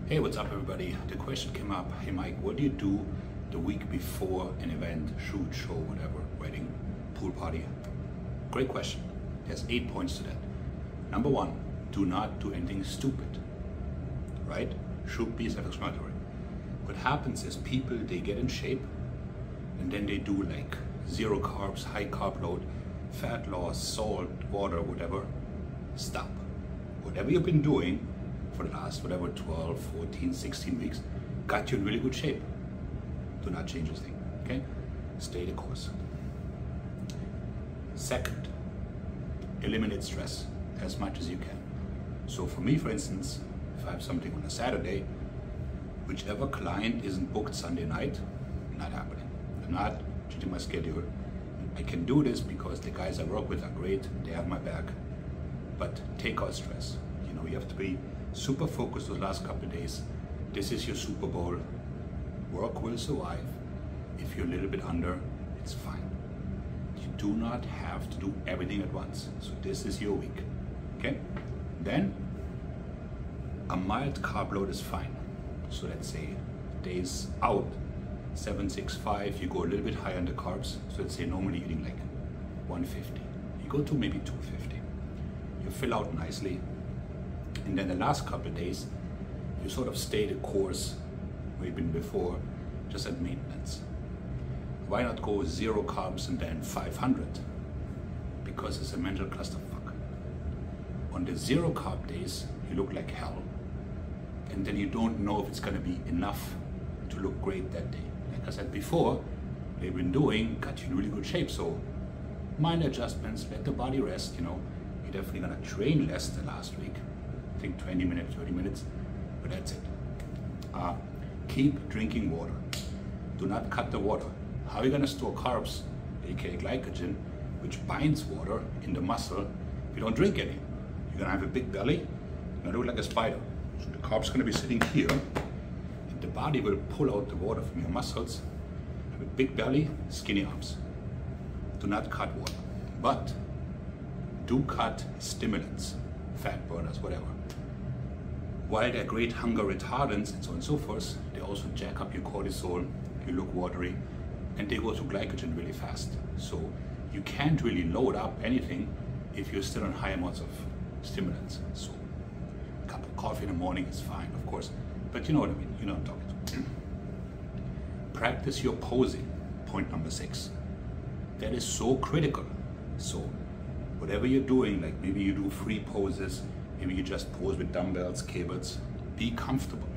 Hey, what's up everybody? The question came up, hey Mike, what do you do the week before an event, shoot, show, whatever, wedding, pool party? Great question. There's 8 points to that. Number 1, do not do anything stupid, right? Should be self-explanatory. What happens is people, they get in shape and then they do like 0 carbs, high carb load, fat loss, salt, water, whatever. Stop. Whatever you've been doing for the last, 12, 14, 16 weeks, got you in really good shape. Do not change this thing, okay? Stay the course. Second, eliminate stress as much as you can. So for me, for instance, if I have something on a Saturday, whichever client isn't booked Sunday night, not happening. I'm not changing my schedule. I can do this because the guys I work with are great, they have my back, but take out stress. You know, you have to be super focused those last couple of days. This is your Super Bowl. Work will survive. If you're a little bit under, it's fine. You do not have to do everything at once. So this is your week, okay? Then a mild carb load is fine. So let's say days out, 765, you go a little bit higher on the carbs. So let's say normally eating like 150. You go to maybe 250. You fill out nicely. And then the last couple of days, you sort of stay the course where you've been before, just at maintenance. Why not go 0 carbs and then 500? Because it's a mental clusterfuck. On the 0 carb days, you look like hell. And then you don't know if it's gonna be enough to look great that day. Like I said before, they've been doing, got you in really good shape. So minor adjustments, let the body rest, you know. You're definitely gonna train less than last week. I think 20 minutes, 30 minutes, but that's it. Keep drinking water. Do not cut the water. How are you gonna store carbs, aka glycogen, which binds water in the muscle, if you don't drink any? You're gonna have a big belly, you're gonna look like a spider. So the carbs gonna be sitting here, and the body will pull out the water from your muscles. Have a big belly, skinny arms. Do not cut water, but do cut stimulants, fat burners, whatever. While they're great hunger retardants and so on and so forth, they also jack up your cortisol, you look watery, and they go to glycogen really fast. So you can't really load up anything if you're still on high amounts of stimulants. So a cup of coffee in the morning is fine, of course, but you know what I mean, you know what I'm talking to. Practice your posing, point number 6. That is so critical. So whatever you're doing, like maybe you do free poses, maybe you just pose with dumbbells, cables, be comfortable.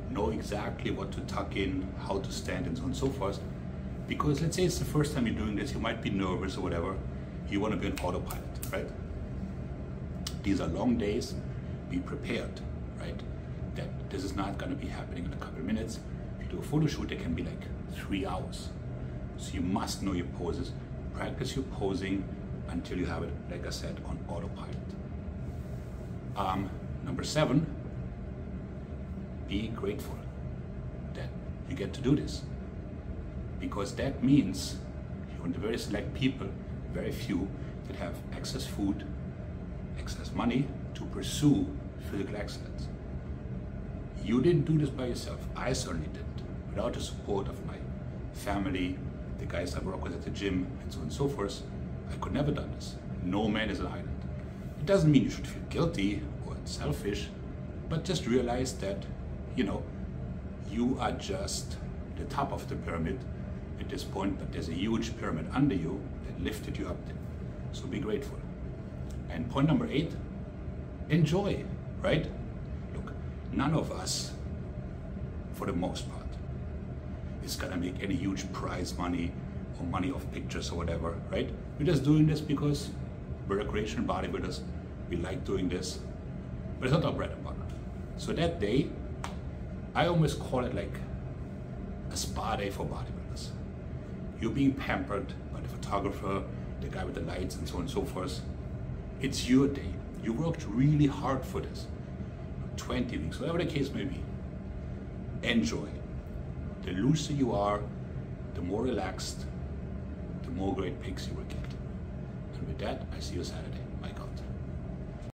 Know exactly what to tuck in, how to stand and so on and so forth. Because let's say it's the first time you're doing this, you might be nervous or whatever. You want to be on autopilot, right? These are long days, be prepared, right? That this is not going to be happening in a couple of minutes. If you do a photo shoot, it can be like 3 hours. So you must know your poses, practice your posing until you have it, like I said, on autopilot. Number 7, be grateful that you get to do this. Because that means you're in the very select people, very few, that have excess food, excess money to pursue physical excellence. You didn't do this by yourself. I certainly didn't. Without the support of my family, the guys I work with at the gym, and so on and so forth, I could never have done this. No man is an island. It doesn't mean you should feel guilty or selfish, but just realize that, you know, you are just the top of the pyramid at this point, but there's a huge pyramid under you that lifted you up there. So be grateful. And point number 8, enjoy, right? Look, none of us, for the most part, is gonna make any huge prize money or money off pictures or whatever, right? We're just doing this because we're recreational bodybuilders. We like doing this, but it's not our bread and butter. So that day, I almost call it like a spa day for bodybuilders. You're being pampered by the photographer, the guy with the lights and so on and so forth. It's your day. You worked really hard for this. 20 weeks, whatever the case may be. Enjoy. The looser you are, the more relaxed, the more great pics you will get. And with that, I see you Saturday.